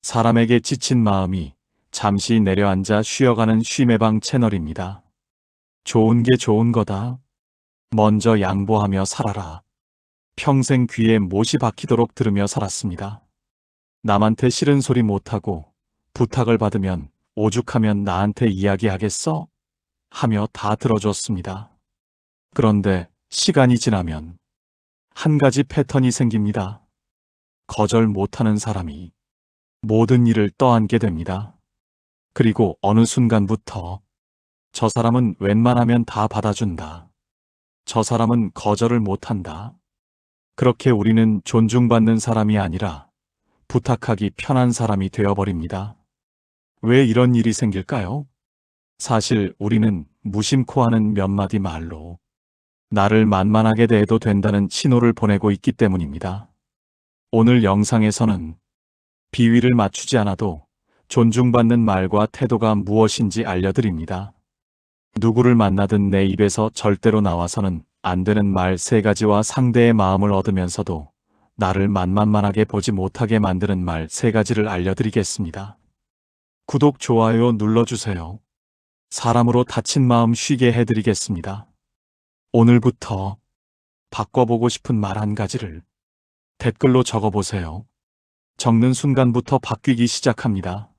사람에게 지친 마음이 잠시 내려앉아 쉬어가는 쉼의 채널입니다. 좋은 게 좋은 거다. 먼저 양보하며 살아라. 평생 귀에 못이 박히도록 들으며 살았습니다. 남한테 싫은 소리 못하고 부탁을 받으면 오죽하면 나한테 이야기하겠어? 하며 다 들어줬습니다. 그런데 시간이 지나면 한 가지 패턴이 생깁니다. 거절 못하는 사람이 모든 일을 떠안게 됩니다. 그리고 어느 순간부터 저 사람은 웬만하면 다 받아준다. 저 사람은 거절을 못한다. 그렇게 우리는 존중받는 사람이 아니라 부탁하기 편한 사람이 되어버립니다. 왜 이런 일이 생길까요? 사실 우리는 무심코 하는 몇 마디 말로 나를 만만하게 대해도 된다는 신호를 보내고 있기 때문입니다. 오늘 영상에서는 비위를 맞추지 않아도 존중받는 말과 태도가 무엇인지 알려드립니다. 누구를 만나든 내 입에서 절대로 나와서는 안 되는 말 3가지와 상대의 마음을 얻으면서도 나를 만만하게 보지 못하게 만드는 말 3가지를 알려드리겠습니다. 구독, 좋아요 눌러주세요. 사람으로 다친 마음 쉬게 해드리겠습니다. 오늘부터 바꿔보고 싶은 말 1가지를 댓글로 적어보세요. 적는 순간부터 바뀌기 시작합니다.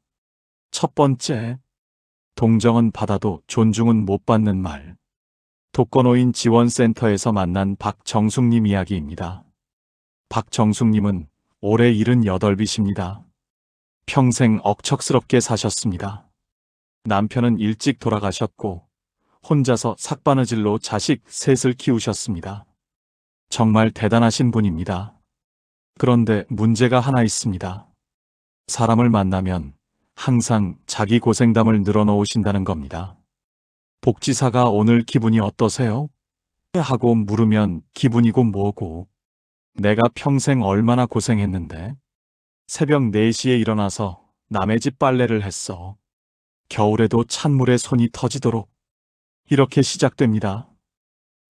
첫 번째, 동정은 받아도 존중은 못 받는 말. 독거노인 지원센터에서 만난 박정숙님 이야기입니다. 박정숙님은 올해 78이십니다. 평생 억척스럽게 사셨습니다. 남편은 일찍 돌아가셨고 혼자서 삭바느질로 자식 셋을 키우셨습니다. 정말 대단하신 분입니다. 그런데 문제가 하나 있습니다. 사람을 만나면 항상 자기 고생담을 늘어놓으신다는 겁니다. 복지사가 오늘 기분이 어떠세요? 하고 물으면 기분이고 뭐고, 내가 평생 얼마나 고생했는데, 새벽 4시에 일어나서 남의 집 빨래를 했어. 겨울에도 찬물에 손이 터지도록. 이렇게 시작됩니다.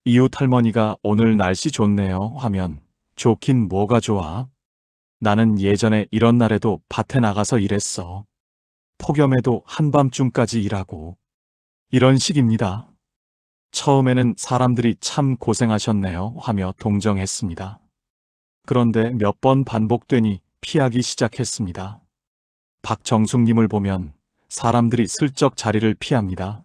이웃 할머니가 오늘 날씨 좋네요 하면 좋긴 뭐가 좋아? 나는 예전에 이런 날에도 밭에 나가서 일했어. 폭염에도 한밤중까지 일하고. 이런 식입니다. 처음에는 사람들이 참 고생하셨네요 하며 동정했습니다. 그런데 몇 번 반복되니 피하기 시작했습니다. 박정숙님을 보면 사람들이 슬쩍 자리를 피합니다.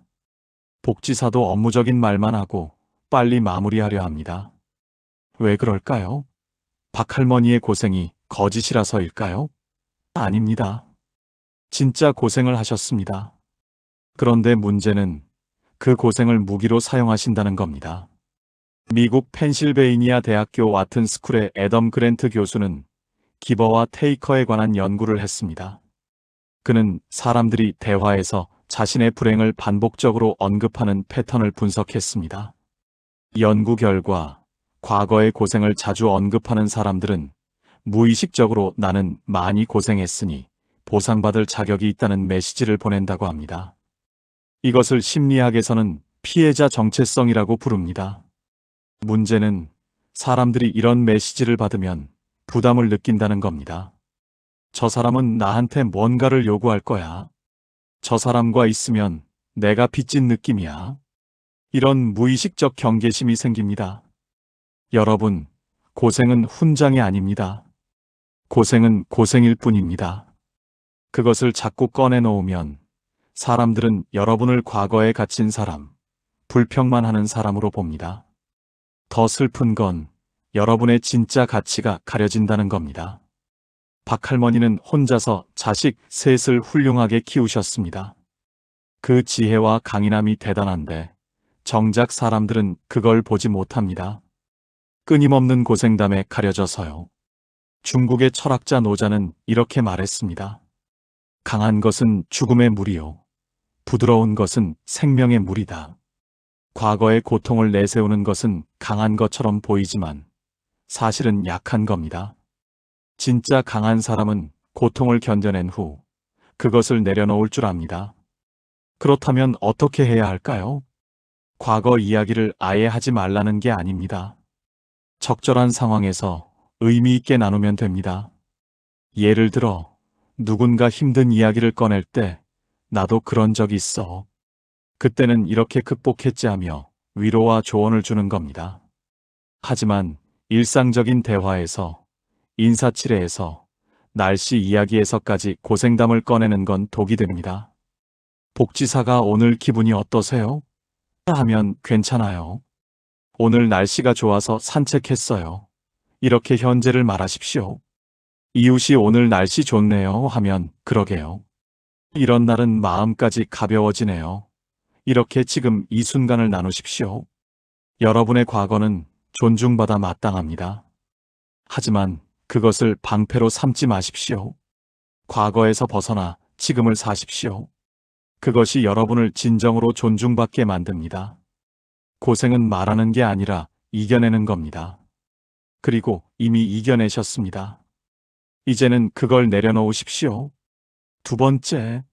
복지사도 업무적인 말만 하고 빨리 마무리하려 합니다. 왜 그럴까요? 박할머니의 고생이 거짓이라서일까요? 아닙니다. 진짜 고생을 하셨습니다. 그런데 문제는 그 고생을 무기로 사용하신다는 겁니다. 미국 펜실베이니아 대학교 와튼스쿨의 애덤 그랜트 교수는 기버와 테이커에 관한 연구를 했습니다. 그는 사람들이 대화에서 자신의 불행을 반복적으로 언급하는 패턴을 분석했습니다. 연구 결과 과거의 고생을 자주 언급하는 사람들은 무의식적으로 나는 많이 고생했으니 보상받을 자격이 있다는 메시지를 보낸다고 합니다. 이것을 심리학에서는 피해자 정체성이라고 부릅니다. 문제는 사람들이 이런 메시지를 받으면 부담을 느낀다는 겁니다. 저 사람은 나한테 뭔가를 요구할 거야. 저 사람과 있으면 내가 빚진 느낌이야. 이런 무의식적 경계심이 생깁니다. 여러분, 고생은 훈장이 아닙니다. 고생은 고생일 뿐입니다. 그것을 자꾸 꺼내놓으면 사람들은 여러분을 과거에 갇힌 사람, 불평만 하는 사람으로 봅니다. 더 슬픈 건 여러분의 진짜 가치가 가려진다는 겁니다. 박할머니는 혼자서 자식 셋을 훌륭하게 키우셨습니다. 그 지혜와 강인함이 대단한데 정작 사람들은 그걸 보지 못합니다. 끊임없는 고생담에 가려져서요. 중국의 철학자 노자는 이렇게 말했습니다. 강한 것은 죽음의 물이요. 부드러운 것은 생명의 물이다. 과거의 고통을 내세우는 것은 강한 것처럼 보이지만 사실은 약한 겁니다. 진짜 강한 사람은 고통을 견뎌낸 후 그것을 내려놓을 줄 압니다. 그렇다면 어떻게 해야 할까요? 과거 이야기를 아예 하지 말라는 게 아닙니다. 적절한 상황에서 의미 있게 나누면 됩니다. 예를 들어 누군가 힘든 이야기를 꺼낼 때 나도 그런 적이 있어. 그때는 이렇게 극복했지 하며 위로와 조언을 주는 겁니다. 하지만 일상적인 대화에서, 인사치레에서, 날씨 이야기에서까지 고생담을 꺼내는 건 독이 됩니다. 복지사가 오늘 기분이 어떠세요? 하면 괜찮아요. 오늘 날씨가 좋아서 산책했어요. 이렇게 현재를 말하십시오. 이웃이 오늘 날씨 좋네요 하면 그러게요. 이런 날은 마음까지 가벼워지네요. 이렇게 지금 이 순간을 나누십시오. 여러분의 과거는 존중받아 마땅합니다. 하지만 그것을 방패로 삼지 마십시오. 과거에서 벗어나 지금을 사십시오. 그것이 여러분을 진정으로 존중받게 만듭니다. 고생은 말하는 게 아니라 이겨내는 겁니다. 그리고 이미 이겨내셨습니다. 이제는 그걸 내려놓으십시오. 두 번째,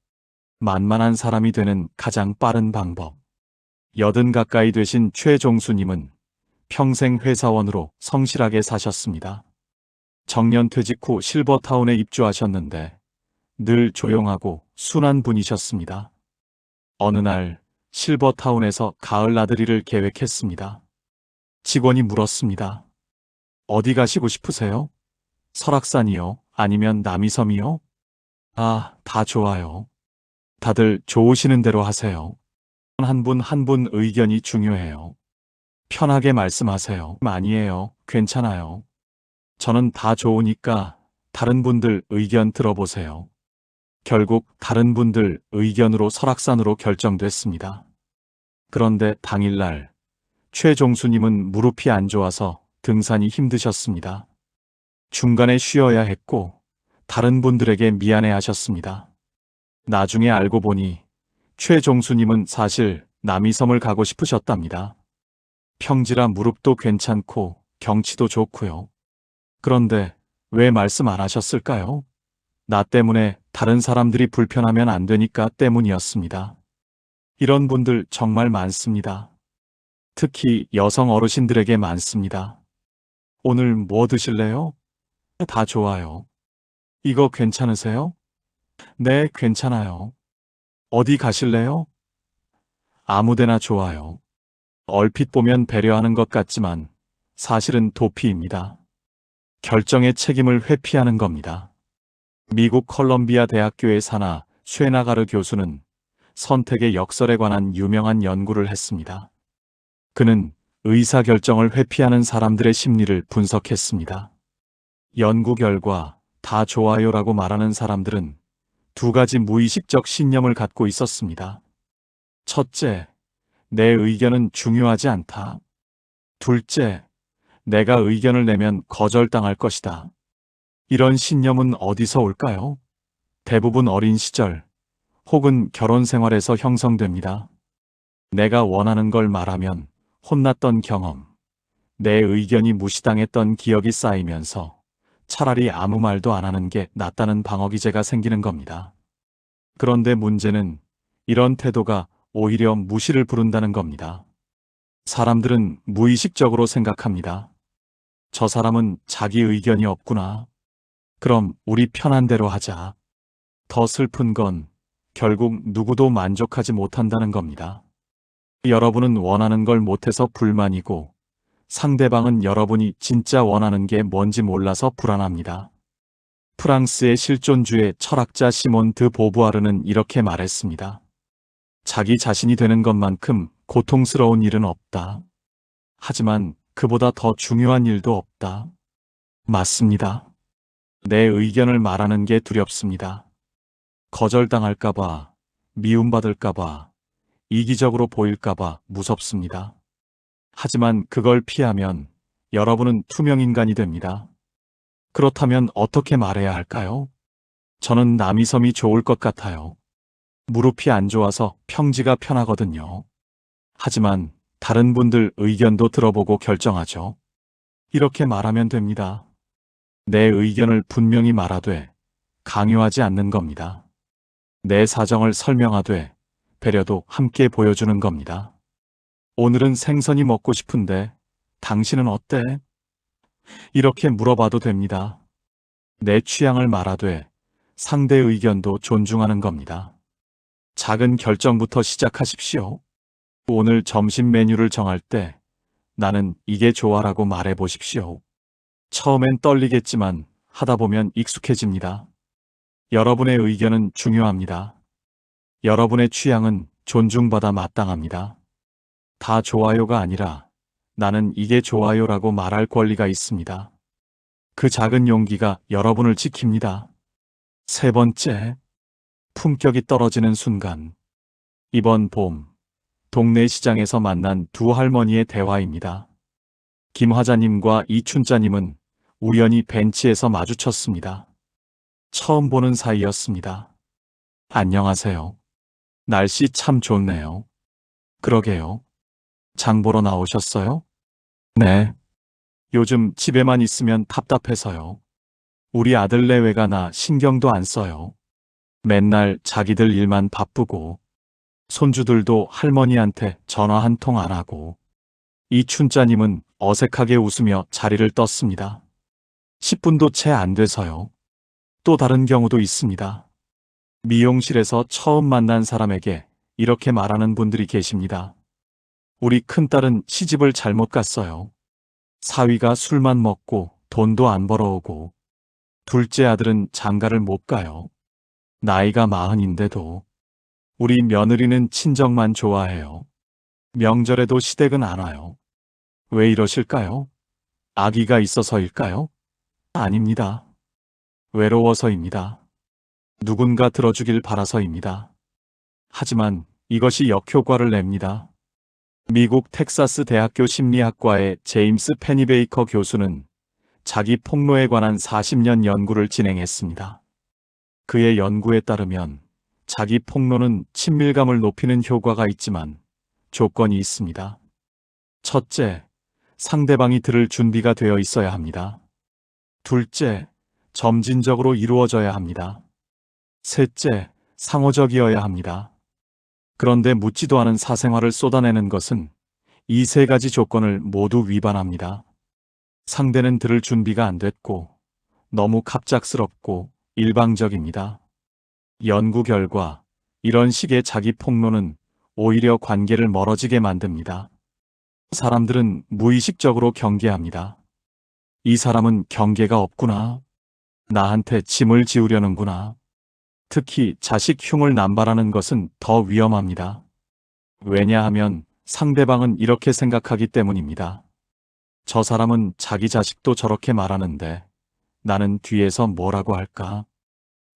만만한 사람이 되는 가장 빠른 방법. 80 가까이 되신 최종수님은 평생 회사원으로 성실하게 사셨습니다. 정년 퇴직 후 실버타운에 입주하셨는데 늘 조용하고 순한 분이셨습니다. 어느 날 실버타운에서 가을 나들이를 계획했습니다. 직원이 물었습니다. 어디 가시고 싶으세요? 설악산이요? 아니면 남이섬이요? 아, 다 좋아요. 다들 좋으시는 대로 하세요. 한 분 한 분 의견이 중요해요. 편하게 말씀하세요. 아니에요. 괜찮아요. 저는 다 좋으니까 다른 분들 의견 들어보세요. 결국 다른 분들 의견으로 설악산으로 결정됐습니다. 그런데 당일날 최종수님은 무릎이 안 좋아서 등산이 힘드셨습니다. 중간에 쉬어야 했고 다른 분들에게 미안해 하셨습니다. 나중에 알고 보니 최종수님은 사실 남이섬을 가고 싶으셨답니다. 평지라 무릎도 괜찮고 경치도 좋고요. 그런데 왜 말씀 안 하셨을까요? 나 때문에 다른 사람들이 불편하면 안 되니까 때문이었습니다. 이런 분들 정말 많습니다. 특히 여성 어르신들에게 많습니다. 오늘 뭐 드실래요? 다 좋아요. 이거 괜찮으세요? 네, 괜찮아요. 어디 가실래요? 아무데나 좋아요. 얼핏 보면 배려하는 것 같지만 사실은 도피입니다. 결정의 책임을 회피하는 겁니다. 미국 컬럼비아 대학교의 사나 쉐나가르 교수는 선택의 역설에 관한 유명한 연구를 했습니다. 그는 의사결정을 회피하는 사람들의 심리를 분석했습니다. 연구 결과 다 좋아요라고 말하는 사람들은 두 가지 무의식적 신념을 갖고 있었습니다. 첫째, 내 의견은 중요하지 않다. 둘째, 내가 의견을 내면 거절당할 것이다. 이런 신념은 어디서 올까요? 대부분 어린 시절 혹은 결혼 생활에서 형성됩니다. 내가 원하는 걸 말하면 혼났던 경험, 내 의견이 무시당했던 기억이 쌓이면서 차라리 아무 말도 안 하는 게 낫다는 방어기제가 생기는 겁니다. 그런데 문제는 이런 태도가 오히려 무시를 부른다는 겁니다. 사람들은 무의식적으로 생각합니다. 저 사람은 자기 의견이 없구나. 그럼 우리 편한 대로 하자. 더 슬픈 건 결국 누구도 만족하지 못한다는 겁니다. 여러분은 원하는 걸 못해서 불만이고 상대방은 여러분이 진짜 원하는 게 뭔지 몰라서 불안합니다. 프랑스의 실존주의 철학자 시몬 드 보부아르는 이렇게 말했습니다. 자기 자신이 되는 것만큼 고통스러운 일은 없다. 하지만 그보다 더 중요한 일도 없다. 맞습니다. 내 의견을 말하는 게 두렵습니다. 거절당할까봐, 미움받을까봐, 이기적으로 보일까봐 무섭습니다. 하지만 그걸 피하면 여러분은 투명인간이 됩니다. 그렇다면 어떻게 말해야 할까요? 저는 남이섬이 좋을 것 같아요. 무릎이 안 좋아서 평지가 편하거든요. 하지만 다른 분들 의견도 들어보고 결정하죠. 이렇게 말하면 됩니다. 내 의견을 분명히 말하되 강요하지 않는 겁니다. 내 사정을 설명하되 배려도 함께 보여주는 겁니다. 오늘은 생선이 먹고 싶은데 당신은 어때? 이렇게 물어봐도 됩니다. 내 취향을 말하되 상대 의견도 존중하는 겁니다. 작은 결정부터 시작하십시오. 오늘 점심 메뉴를 정할 때 나는 이게 좋아라고 말해 보십시오. 처음엔 떨리겠지만 하다 보면 익숙해집니다. 여러분의 의견은 중요합니다. 여러분의 취향은 존중받아 마땅합니다. 다 좋아요가 아니라 나는 이게 좋아요라고 말할 권리가 있습니다. 그 작은 용기가 여러분을 지킵니다. 세 번째, 품격이 떨어지는 순간. 이번 봄, 동네 시장에서 만난 두 할머니의 대화입니다. 김화자님과 이춘자님은 우연히 벤치에서 마주쳤습니다. 처음 보는 사이였습니다. 안녕하세요. 날씨 참 좋네요. 그러게요. 장 보러 나오셨어요? 네. 요즘 집에만 있으면 답답해서요. 우리 아들 내외가 나 신경도 안 써요. 맨날 자기들 일만 바쁘고, 손주들도 할머니한테 전화 한 통 안 하고. 이춘자님은 어색하게 웃으며 자리를 떴습니다. 10분도 채 안 돼서요. 또 다른 경우도 있습니다. 미용실에서 처음 만난 사람에게 이렇게 말하는 분들이 계십니다. 우리 큰딸은 시집을 잘못 갔어요. 사위가 술만 먹고 돈도 안 벌어오고, 둘째 아들은 장가를 못 가요. 나이가 40인데도 우리 며느리는 친정만 좋아해요. 명절에도 시댁은 안 와요. 왜 이러실까요? 아기가 있어서일까요? 아닙니다. 외로워서입니다. 누군가 들어주길 바라서입니다. 하지만 이것이 역효과를 냅니다. 미국 텍사스 대학교 심리학과의 제임스 페니베이커 교수는 자기 폭로에 관한 40년 연구를 진행했습니다. 그의 연구에 따르면 자기 폭로는 친밀감을 높이는 효과가 있지만 조건이 있습니다. 첫째, 상대방이 들을 준비가 되어 있어야 합니다. 둘째, 점진적으로 이루어져야 합니다. 셋째, 상호적이어야 합니다. 그런데 묻지도 않은 사생활을 쏟아내는 것은 이 세 가지 조건을 모두 위반합니다. 상대는 들을 준비가 안 됐고 너무 갑작스럽고 일방적입니다. 연구 결과 이런 식의 자기 폭로는 오히려 관계를 멀어지게 만듭니다. 사람들은 무의식적으로 경계합니다. 이 사람은 경계가 없구나. 나한테 짐을 지우려는구나. 특히 자식 흉을 남발하는 것은 더 위험합니다. 왜냐하면 상대방은 이렇게 생각하기 때문입니다. 저 사람은 자기 자식도 저렇게 말하는데 나는 뒤에서 뭐라고 할까?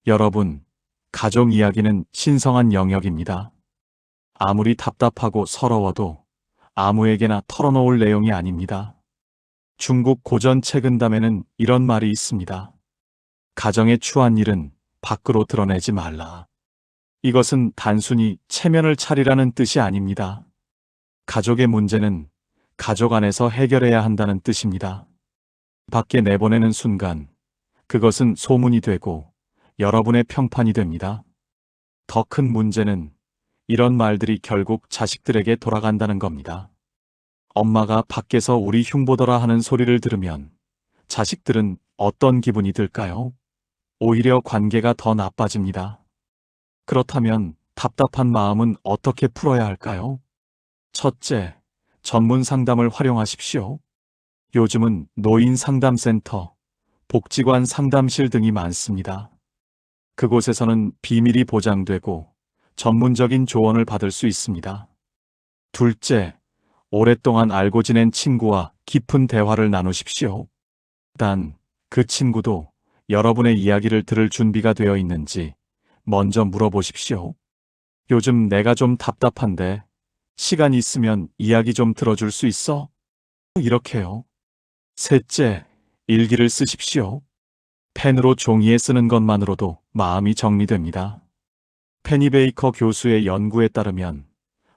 여러분, 가족 이야기는 신성한 영역입니다. 아무리 답답하고 서러워도 아무에게나 털어놓을 내용이 아닙니다. 중국 고전 책은담에는 이런 말이 있습니다. 가정에 추한 일은 밖으로 드러내지 말라. 이것은 단순히 체면을 차리라는 뜻이 아닙니다. 가족의 문제는 가족 안에서 해결해야 한다는 뜻입니다. 밖에 내보내는 순간 그것은 소문이 되고 여러분의 평판이 됩니다. 더 큰 문제는 이런 말들이 결국 자식들에게 돌아간다는 겁니다. 엄마가 밖에서 우리 흉보더라 하는 소리를 들으면 자식들은 어떤 기분이 들까요? 오히려 관계가 더 나빠집니다. 그렇다면 답답한 마음은 어떻게 풀어야 할까요? 첫째, 전문 상담을 활용하십시오. 요즘은 노인 상담센터, 복지관 상담실 등이 많습니다. 그곳에서는 비밀이 보장되고 전문적인 조언을 받을 수 있습니다. 둘째, 오랫동안 알고 지낸 친구와 깊은 대화를 나누십시오. 단, 그 친구도 여러분의 이야기를 들을 준비가 되어 있는지 먼저 물어보십시오. 요즘 내가 좀 답답한데 시간 있으면 이야기 좀 들어줄 수 있어? 이렇게요. 셋째, 일기를 쓰십시오. 펜으로 종이에 쓰는 것만으로도 마음이 정리됩니다. 페니베이커 교수의 연구에 따르면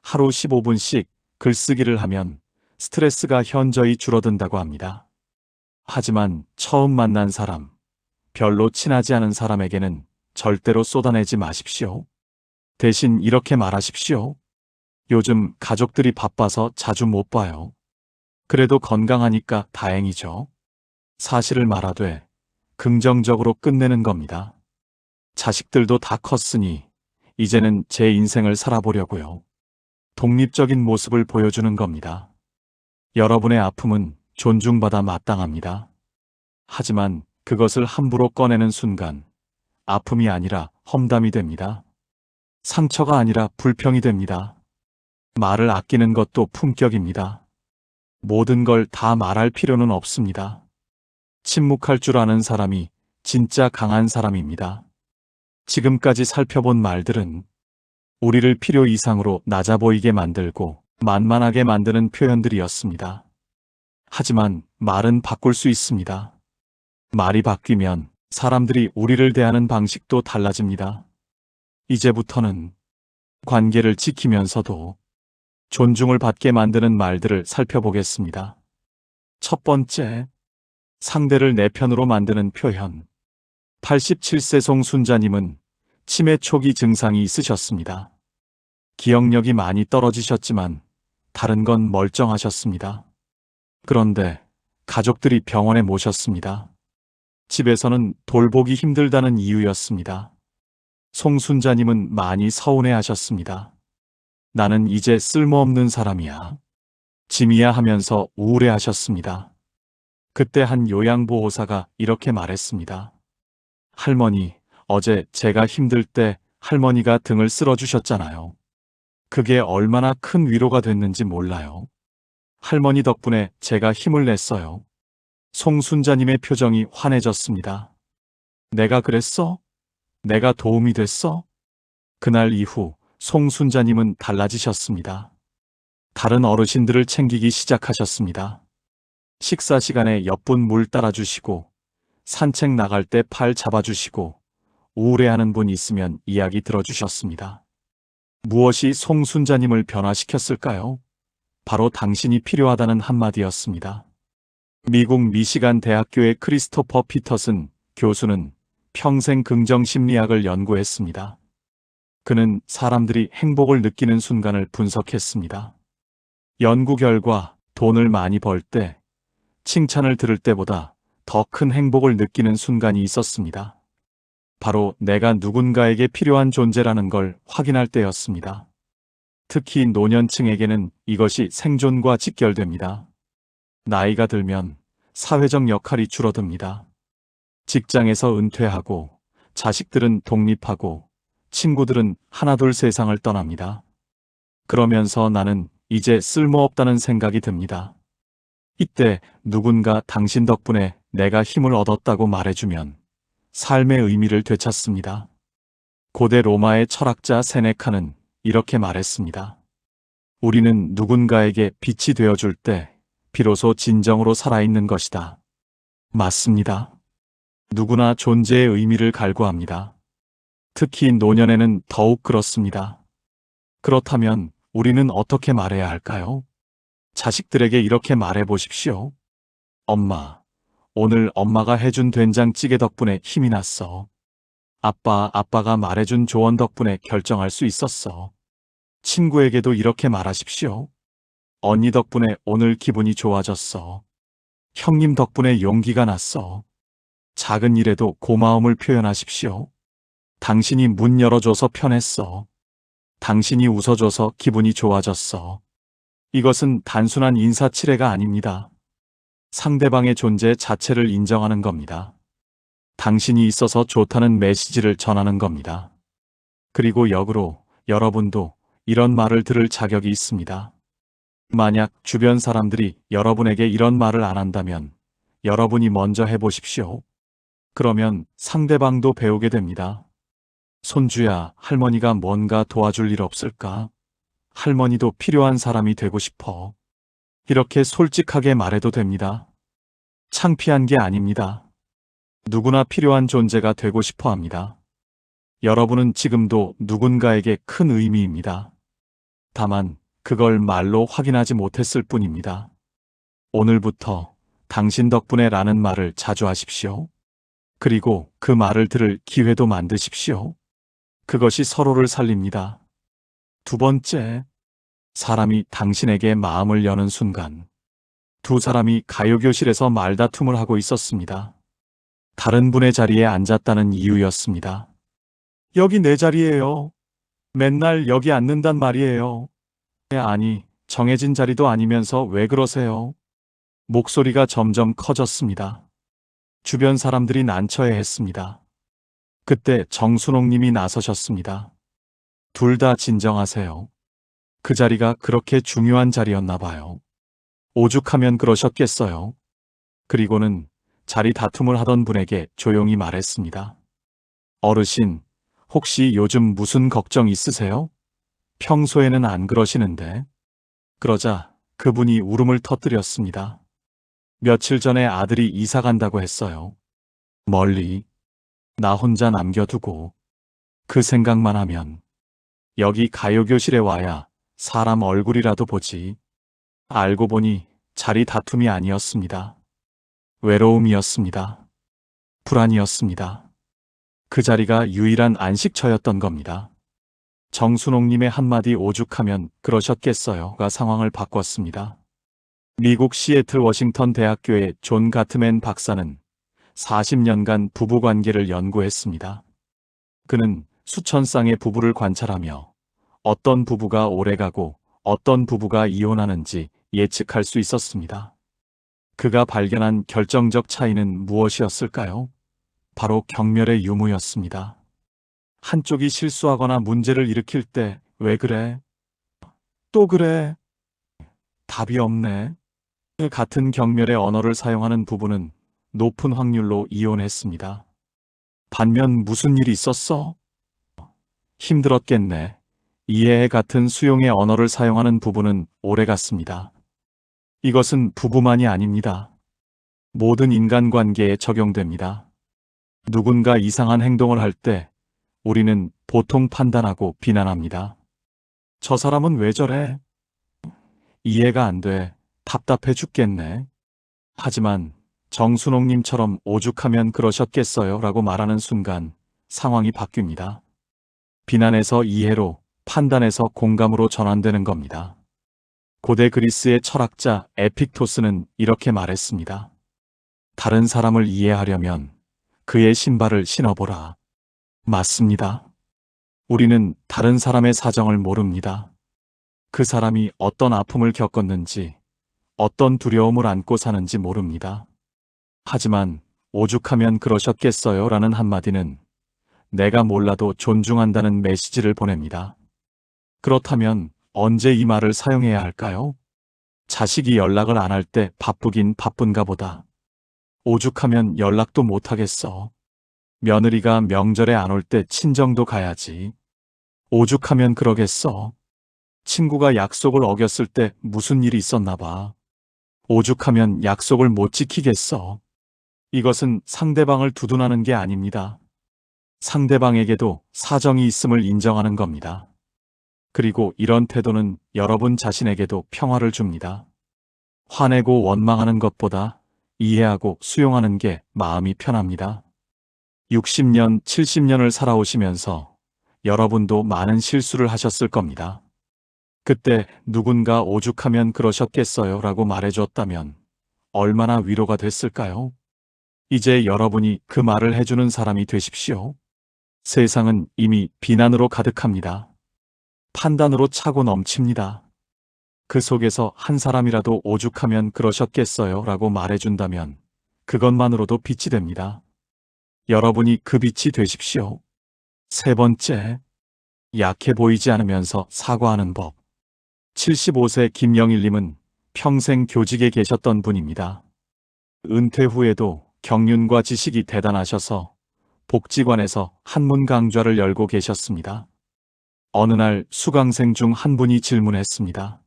하루 15분씩 글쓰기를 하면 스트레스가 현저히 줄어든다고 합니다. 하지만 처음 만난 사람, 별로 친하지 않은 사람에게는 절대로 쏟아내지 마십시오. 대신 이렇게 말하십시오. 요즘 가족들이 바빠서 자주 못 봐요. 그래도 건강하니까 다행이죠. 사실을 말하되 긍정적으로 끝내는 겁니다. 자식들도 다 컸으니 이제는 제 인생을 살아보려고요. 독립적인 모습을 보여주는 겁니다. 여러분의 아픔은 존중받아 마땅합니다. 하지만 그것을 함부로 꺼내는 순간 아픔이 아니라 험담이 됩니다. 상처가 아니라 불평이 됩니다. 말을 아끼는 것도 품격입니다. 모든 걸 다 말할 필요는 없습니다. 침묵할 줄 아는 사람이 진짜 강한 사람입니다. 지금까지 살펴본 말들은 우리를 필요 이상으로 낮아 보이게 만들고 만만하게 만드는 표현들이었습니다. 하지만 말은 바꿀 수 있습니다. 말이 바뀌면 사람들이 우리를 대하는 방식도 달라집니다. 이제부터는 관계를 지키면서도 존중을 받게 만드는 말들을 살펴보겠습니다. 첫 번째, 상대를 내 편으로 만드는 표현. 87세 송순자님은 치매 초기 증상이 있으셨습니다. 기억력이 많이 떨어지셨지만 다른 건 멀쩡하셨습니다. 그런데 가족들이 병원에 모셨습니다. 집에서는 돌보기 힘들다는 이유였습니다. 송순자님은 많이 서운해하셨습니다. 나는 이제 쓸모없는 사람이야. 짐이야 하면서 우울해하셨습니다. 그때 한 요양보호사가 이렇게 말했습니다. 할머니, 어제 제가 힘들 때 할머니가 등을 쓸어주셨잖아요. 그게 얼마나 큰 위로가 됐는지 몰라요. 할머니 덕분에 제가 힘을 냈어요. 송순자님의 표정이 환해졌습니다. 내가 그랬어? 내가 도움이 됐어? 그날 이후 송순자님은 달라지셨습니다. 다른 어르신들을 챙기기 시작하셨습니다. 식사 시간에 옆분 물 따라주시고, 산책 나갈 때 팔 잡아주시고, 우울해하는 분 있으면 이야기 들어주셨습니다. 무엇이 송순자님을 변화시켰을까요? 바로 당신이 필요하다는 한마디였습니다. 미국 미시간 대학교의 크리스토퍼 피터슨 교수는 평생 긍정 심리학을 연구했습니다. 그는 사람들이 행복을 느끼는 순간을 분석했습니다. 연구 결과 돈을 많이 벌 때, 칭찬을 들을 때보다 더 큰 행복을 느끼는 순간이 있었습니다. 바로 내가 누군가에게 필요한 존재라는 걸 확인할 때였습니다. 특히 노년층에게는 이것이 생존과 직결됩니다. 나이가 들면 사회적 역할이 줄어듭니다. 직장에서 은퇴하고, 자식들은 독립하고, 친구들은 하나둘 세상을 떠납니다. 그러면서 나는 이제 쓸모없다는 생각이 듭니다. 이때 누군가 당신 덕분에 내가 힘을 얻었다고 말해주면 삶의 의미를 되찾습니다. 고대 로마의 철학자 세네카는 이렇게 말했습니다. 우리는 누군가에게 빛이 되어줄 때 비로소 진정으로 살아있는 것이다. 맞습니다. 누구나 존재의 의미를 갈구합니다. 특히 노년에는 더욱 그렇습니다. 그렇다면 우리는 어떻게 말해야 할까요? 자식들에게 이렇게 말해 보십시오. 엄마, 오늘 엄마가 해준 된장찌개 덕분에 힘이 났어. 아빠가 말해준 조언 덕분에 결정할 수 있었어. 친구에게도 이렇게 말하십시오. 언니 덕분에 오늘 기분이 좋아졌어. 형님 덕분에 용기가 났어. 작은 일에도 고마움을 표현하십시오. 당신이 문 열어줘서 편했어. 당신이 웃어줘서 기분이 좋아졌어. 이것은 단순한 인사치레가 아닙니다. 상대방의 존재 자체를 인정하는 겁니다. 당신이 있어서 좋다는 메시지를 전하는 겁니다. 그리고 역으로 여러분도 이런 말을 들을 자격이 있습니다. 만약 주변 사람들이 여러분에게 이런 말을 안 한다면 여러분이 먼저 해보십시오. 그러면 상대방도 배우게 됩니다. 손주야, 할머니가 뭔가 도와줄 일 없을까? 할머니도 필요한 사람이 되고 싶어. 이렇게 솔직하게 말해도 됩니다. 창피한 게 아닙니다. 누구나 필요한 존재가 되고 싶어 합니다. 여러분은 지금도 누군가에게 큰 의미입니다. 다만 그걸 말로 확인하지 못했을 뿐입니다. 오늘부터 당신 덕분에 라는 말을 자주 하십시오. 그리고 그 말을 들을 기회도 만드십시오. 그것이 서로를 살립니다. 두 번째, 사람이 당신에게 마음을 여는 순간. 두 사람이 가요교실에서 말다툼을 하고 있었습니다. 다른 분의 자리에 앉았다는 이유였습니다. 여기 내 자리예요. 맨날 여기 앉는단 말이에요. 아니, 정해진 자리도 아니면서 왜 그러세요? 목소리가 점점 커졌습니다. 주변 사람들이 난처해했습니다. 그때 정순옥 님이 나서셨습니다. 둘 다 진정하세요. 그 자리가 그렇게 중요한 자리였나 봐요. 오죽하면 그러셨겠어요. 그리고는 자리 다툼을 하던 분에게 조용히 말했습니다. 어르신, 혹시 요즘 무슨 걱정 있으세요? 평소에는 안 그러시는데. 그러자 그분이 울음을 터뜨렸습니다. 며칠 전에 아들이 이사 간다고 했어요. 멀리. 나 혼자 남겨두고. 그 생각만 하면 여기 가요교실에 와야 사람 얼굴이라도 보지. 알고 보니 자리 다툼이 아니었습니다. 외로움이었습니다. 불안이었습니다. 그 자리가 유일한 안식처였던 겁니다. 정순옥님의 한마디 오죽하면 그러셨겠어요가 상황을 바꿨습니다. 미국 시애틀 워싱턴 대학교의 존 가트맨 박사는 40년간 부부관계를 연구했습니다. 그는 수천 쌍의 부부를 관찰하며 어떤 부부가 오래가고 어떤 부부가 이혼하는지 예측할 수 있었습니다. 그가 발견한 결정적 차이는 무엇이었을까요? 바로 경멸의 유무였습니다. 한쪽이 실수하거나 문제를 일으킬 때 왜 그래? 또 그래? 답이 없네. 같은 경멸의 언어를 사용하는 부부는 높은 확률로 이혼했습니다. 반면 무슨 일이 있었어? 힘들었겠네. 이해의 같은 수용의 언어를 사용하는 부부는 오래갔습니다. 이것은 부부만이 아닙니다. 모든 인간관계에 적용됩니다. 누군가 이상한 행동을 할 때 우리는 보통 판단하고 비난합니다. 저 사람은 왜 저래? 이해가 안 돼. 답답해 죽겠네. 하지만 정순옥님처럼 오죽하면 그러셨겠어요 라고 말하는 순간 상황이 바뀝니다. 비난에서 이해로, 판단에서 공감으로 전환되는 겁니다. 고대 그리스의 철학자 에픽토스는 이렇게 말했습니다. 다른 사람을 이해하려면 그의 신발을 신어보라. 맞습니다. 우리는 다른 사람의 사정을 모릅니다. 그 사람이 어떤 아픔을 겪었는지, 어떤 두려움을 안고 사는지 모릅니다. 하지만 오죽하면 그러셨겠어요 라는 한마디는 내가 몰라도 존중한다는 메시지를 보냅니다. 그렇다면 언제 이 말을 사용해야 할까요? 자식이 연락을 안 할 때 바쁘긴 바쁜가 보다. 오죽하면 연락도 못 하겠어. 며느리가 명절에 안 올 때 친정도 가야지. 오죽하면 그러겠어. 친구가 약속을 어겼을 때 무슨 일이 있었나 봐. 오죽하면 약속을 못 지키겠어. 이것은 상대방을 두둔하는 게 아닙니다. 상대방에게도 사정이 있음을 인정하는 겁니다. 그리고 이런 태도는 여러분 자신에게도 평화를 줍니다. 화내고 원망하는 것보다 이해하고 수용하는 게 마음이 편합니다. 60년, 70년을 살아오시면서 여러분도 많은 실수를 하셨을 겁니다. 그때 누군가 오죽하면 그러셨겠어요 라고 말해줬다면 얼마나 위로가 됐을까요? 이제 여러분이 그 말을 해주는 사람이 되십시오. 세상은 이미 비난으로 가득합니다. 판단으로 차고 넘칩니다. 그 속에서 한 사람이라도 오죽하면 그러셨겠어요 라고 말해준다면 그것만으로도 빛이 됩니다. 여러분이 그 빛이 되십시오. 세 번째, 약해 보이지 않으면서 사과하는 법. 75세 김영일님은 평생 교직에 계셨던 분입니다. 은퇴 후에도 경륜과 지식이 대단하셔서 복지관에서 한문 강좌를 열고 계셨습니다. 어느 날 수강생 중 한 분이 질문했습니다.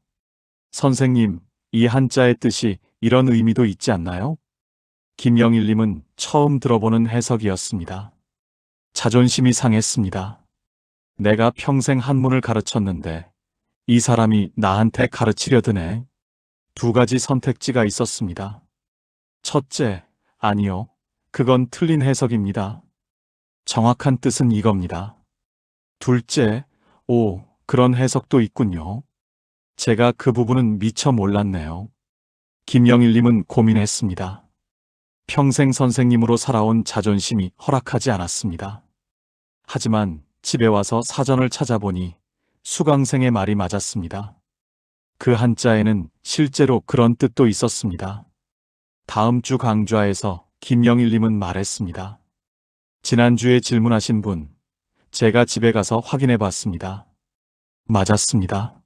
선생님, 이 한자의 뜻이 이런 의미도 있지 않나요? 김영일님은 처음 들어보는 해석이었습니다. 자존심이 상했습니다. 내가 평생 한문을 가르쳤는데 이 사람이 나한테 가르치려 드네. 두 가지 선택지가 있었습니다. 첫째, 아니요. 그건 틀린 해석입니다. 정확한 뜻은 이겁니다. 둘째, 오, 그런 해석도 있군요. 제가 그 부분은 미처 몰랐네요. 김영일님은 고민했습니다. 평생 선생님으로 살아온 자존심이 허락하지 않았습니다. 하지만 집에 와서 사전을 찾아보니 수강생의 말이 맞았습니다. 그 한자에는 실제로 그런 뜻도 있었습니다. 다음 주 강좌에서 김영일님은 말했습니다. 지난주에 질문하신 분, 제가 집에 가서 확인해 봤습니다. 맞았습니다.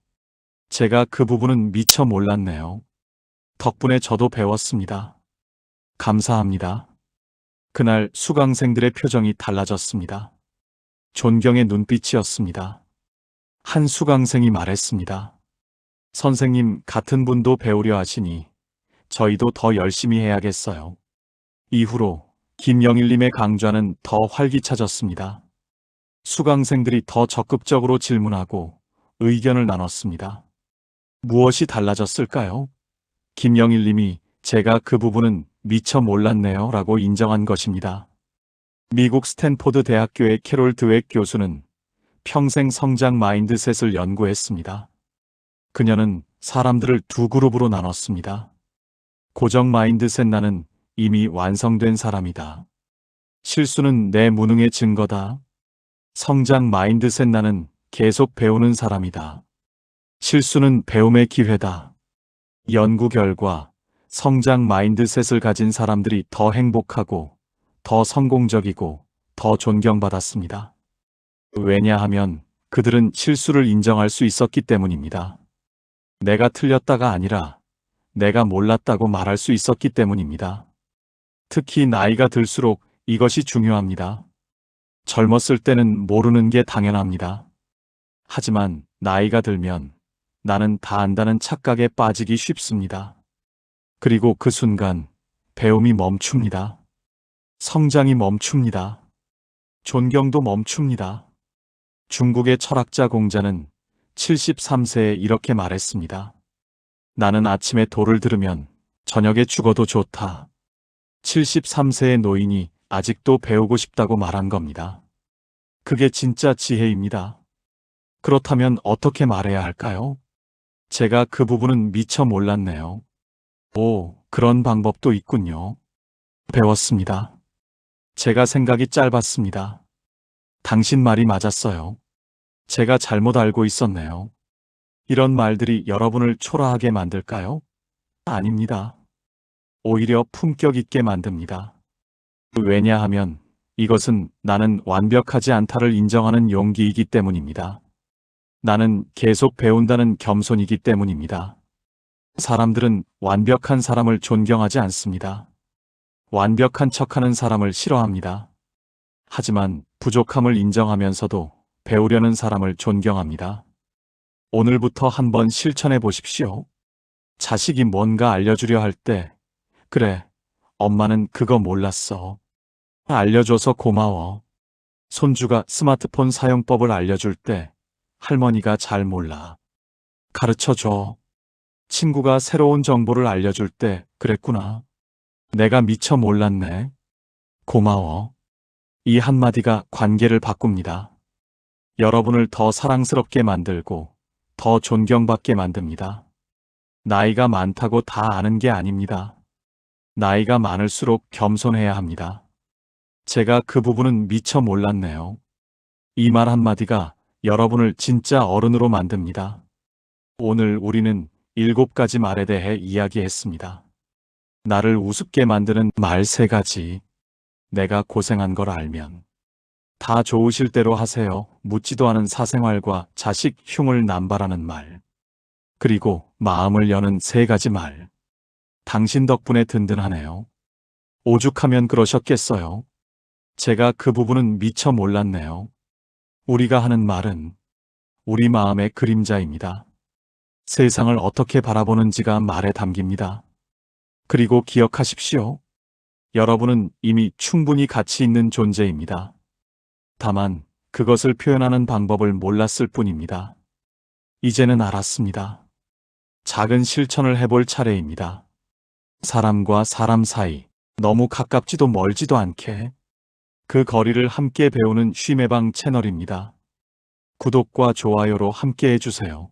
제가 그 부분은 미처 몰랐네요. 덕분에 저도 배웠습니다. 감사합니다. 그날 수강생들의 표정이 달라졌습니다. 존경의 눈빛이었습니다. 한 수강생이 말했습니다. 선생님, 같은 분도 배우려 하시니 저희도 더 열심히 해야겠어요. 이후로 김영일님의 강좌는 더 활기차졌습니다. 수강생들이 더 적극적으로 질문하고 의견을 나눴습니다. 무엇이 달라졌을까요? 김영일님이 제가 그 부분은 미처 몰랐네요 라고 인정한 것입니다. 미국 스탠포드 대학교의 캐롤 드웩 교수는 평생 성장 마인드셋을 연구했습니다. 그녀는 사람들을 두 그룹으로 나눴습니다. 고정 마인드셋, 나는 이미 완성된 사람이다. 실수는 내 무능의 증거다. 성장 마인드셋, 나는 계속 배우는 사람이다. 실수는 배움의 기회다. 연구 결과 성장 마인드셋을 가진 사람들이 더 행복하고 더 성공적이고 더 존경받았습니다. 왜냐하면 그들은 실수를 인정할 수 있었기 때문입니다. 내가 틀렸다가 아니라 내가 몰랐다고 말할 수 있었기 때문입니다. 특히 나이가 들수록 이것이 중요합니다. 젊었을 때는 모르는 게 당연합니다. 하지만 나이가 들면 나는 다 안다는 착각에 빠지기 쉽습니다. 그리고 그 순간 배움이 멈춥니다. 성장이 멈춥니다. 존경도 멈춥니다. 중국의 철학자 공자는 73세에 이렇게 말했습니다. 나는 아침에 도를 들으면 저녁에 죽어도 좋다. 73세의 노인이 아직도 배우고 싶다고 말한 겁니다. 그게 진짜 지혜입니다. 그렇다면 어떻게 말해야 할까요? 제가 그 부분은 미처 몰랐네요. 오, 그런 방법도 있군요. 배웠습니다. 제가 생각이 짧았습니다. 당신 말이 맞았어요. 제가 잘못 알고 있었네요. 이런 말들이 여러분을 초라하게 만들까요? 아닙니다. 오히려 품격 있게 만듭니다. 왜냐하면 이것은 나는 완벽하지 않다를 인정하는 용기이기 때문입니다. 나는 계속 배운다는 겸손이기 때문입니다. 사람들은 완벽한 사람을 존경하지 않습니다. 완벽한 척하는 사람을 싫어합니다. 하지만 부족함을 인정하면서도 배우려는 사람을 존경합니다. 오늘부터 한번 실천해 보십시오. 자식이 뭔가 알려주려 할 때, 그래, 엄마는 그거 몰랐어. 알려줘서 고마워. 손주가 스마트폰 사용법을 알려줄 때, 할머니가 잘 몰라. 가르쳐줘. 친구가 새로운 정보를 알려줄 때, 그랬구나. 내가 미처 몰랐네. 고마워. 이 한마디가 관계를 바꿉니다. 여러분을 더 사랑스럽게 만들고 더 존경받게 만듭니다. 나이가 많다고 다 아는 게 아닙니다. 나이가 많을수록 겸손해야 합니다. 제가 그 부분은 미처 몰랐네요. 이 말 한마디가 여러분을 진짜 어른으로 만듭니다. 오늘 우리는 7가지 말에 대해 이야기했습니다. 나를 우습게 만드는 말 3가지. 내가 고생한 걸 알면 다 좋으실 대로 하세요. 묻지도 않은 사생활과 자식 흉을 남발하는 말. 그리고 마음을 여는 3가지 말. 당신 덕분에 든든하네요. 오죽하면 그러셨겠어요. 제가 그 부분은 미처 몰랐네요. 우리가 하는 말은 우리 마음의 그림자입니다. 세상을 어떻게 바라보는지가 말에 담깁니다. 그리고 기억하십시오. 여러분은 이미 충분히 가치 있는 존재입니다. 다만 그것을 표현하는 방법을 몰랐을 뿐입니다. 이제는 알았습니다. 작은 실천을 해볼 차례입니다. 사람과 사람 사이, 너무 가깝지도 멀지도 않게 그 거리를 함께 배우는 쉬매방 채널입니다. 구독과 좋아요로 함께 해주세요.